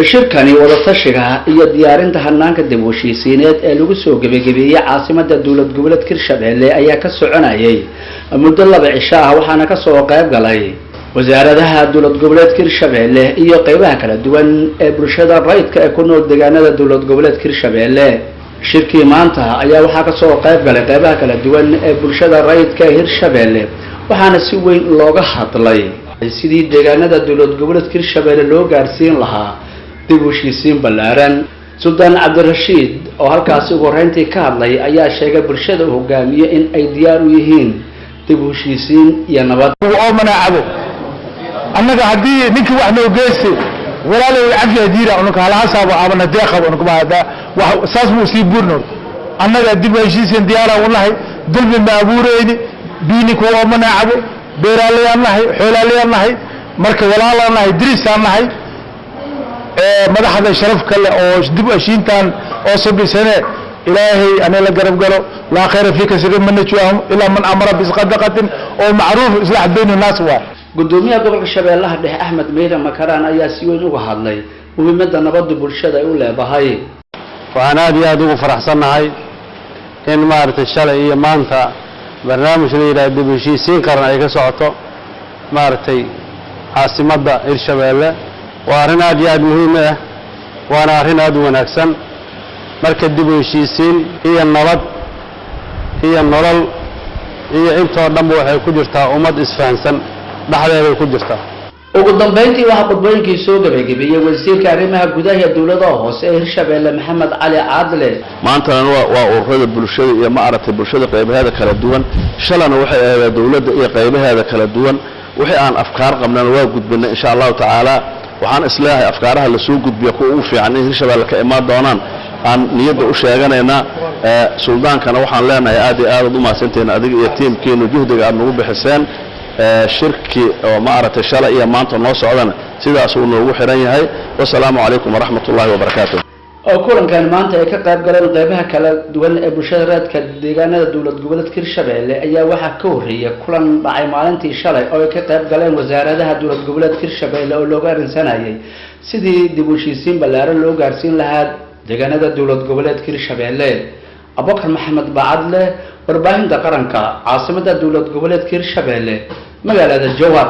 shirkani wada tashiga iyo diyaarinta hanaanka dib u heshiisiineed ee lagu soo gabagabeeyay caasimada dawlad goboleedka Hirshabelle ayaa ka soconayay muddo 2 cisho ah waxaana ka soo qayb galay wasaaradaha dawlad goboleedka Hirshabelle iyo qaybaha kala duwan ee bulshada rayidka ee ku nool deegaanada dawlad goboleedka Hirshabelle shirkii maanta ayaa waxaa ka soo qayb galay qaybaha kala duwan ee bulshada rayidka ee Hirshabelle waxaana si weyn looga hadlay sidii deegaanada dawlad goboleedka Hirshabelle loo gaarsiin lahaa dib u heshiisiin ballaaran Sultan Cabdirashiid oo halkaas ugu horeyntii ka hadlay ayaa sheegay bulshada uu hogaamiyo in ay diyaar u yihiin dib u heshiisiin iyo nabad oo manaacado annaga hadii ninka wax noo geystay walaalay cafiya diira annaga hal hasaabo abana deeqab annaga baada wax saas muu sii burno annaga dib u heshiisiin diyaar ah wallahi dulmi ma abuureyni diini ku oo manaacado beeralay annahay xoolaalay annahay marka walaalay annahay diris annahay madaxda sharaf kale oo dib u heshiintan oo sabisane ilaahay ana la garab galo la khayr fi kasir man najwaahum ila man amara bi sadaqatin oo macruuf islah bayna nas wa gudoomiyaha gobolka Shabeellaha Dhexe Ahmed Meera Makaraan ayaa si weyn uga hadlay muhiimadda nabadda bulshada ay u leedahay waxaan aad ugu faraxsanahay in maartay shalay iyo maanta barnaamij la yiraahdo dib u heshiisiin qaran ay ka socoto maartay caasimada Hirshabelle waa arrin aad muhiim ah waana arrin aad u wanaagsan marka dib u heshiisiin iyo nabad iyo nolol iyo intoo dhanba waxay ku jirtaa ummad isfahansan dhaxdeeda ku jirtaa ugu dambeyntii waxa qodbooyinkii soo gabagabiyay wasiirka arrimaha gudaha ee dawladda hoose ee Hirshabelle Maxamed Cali Caadle maantana waa ururada bulshada iyo ma aragtay bulshada qaybaheeda kala duwan shalana waxay ahayd dawladda iyo qaybaheeda kala duwan wixii aan afkaar qabnaan waa gudbinay insha Allah taala waxaan islaahay afkaaraha la soo gudbiyo ku u fiican in Hirshabelle ka imaan doonaan aan niyada u sheeganayna sultaankana waxaan leenahay aad u maasanteen adiga iyo teamkeenu juhdiga aad nagu bixiseen shirki oo ma aragtay shalay iyo maanta noo socdana sidaas uu noogu xiran yahay wassalaamu calaykum waraxmatullaahi wabarakaatuh oo kulankan maanta ay ka qayb galeen qaybaha kala duwan ee bulshada raadka deegaanada dawlad goboleedka Hirshabelle ayaa waxa ka horeeyay kulan dhacay maalintii shalay oo ay ka qayb galeen wasaaradaha dawlad goboleedka Hirshabelle oo looga arinsanayay sidii dib u heshiisiin ballaaran loo gaarsiin lahaa deegaanada dawlad goboleedka Hirshabelle Abubakar Maxamed Baadle warbaahinta qaranka caasimada dawlad goboleedka Hirshabelle magaalada Jowhar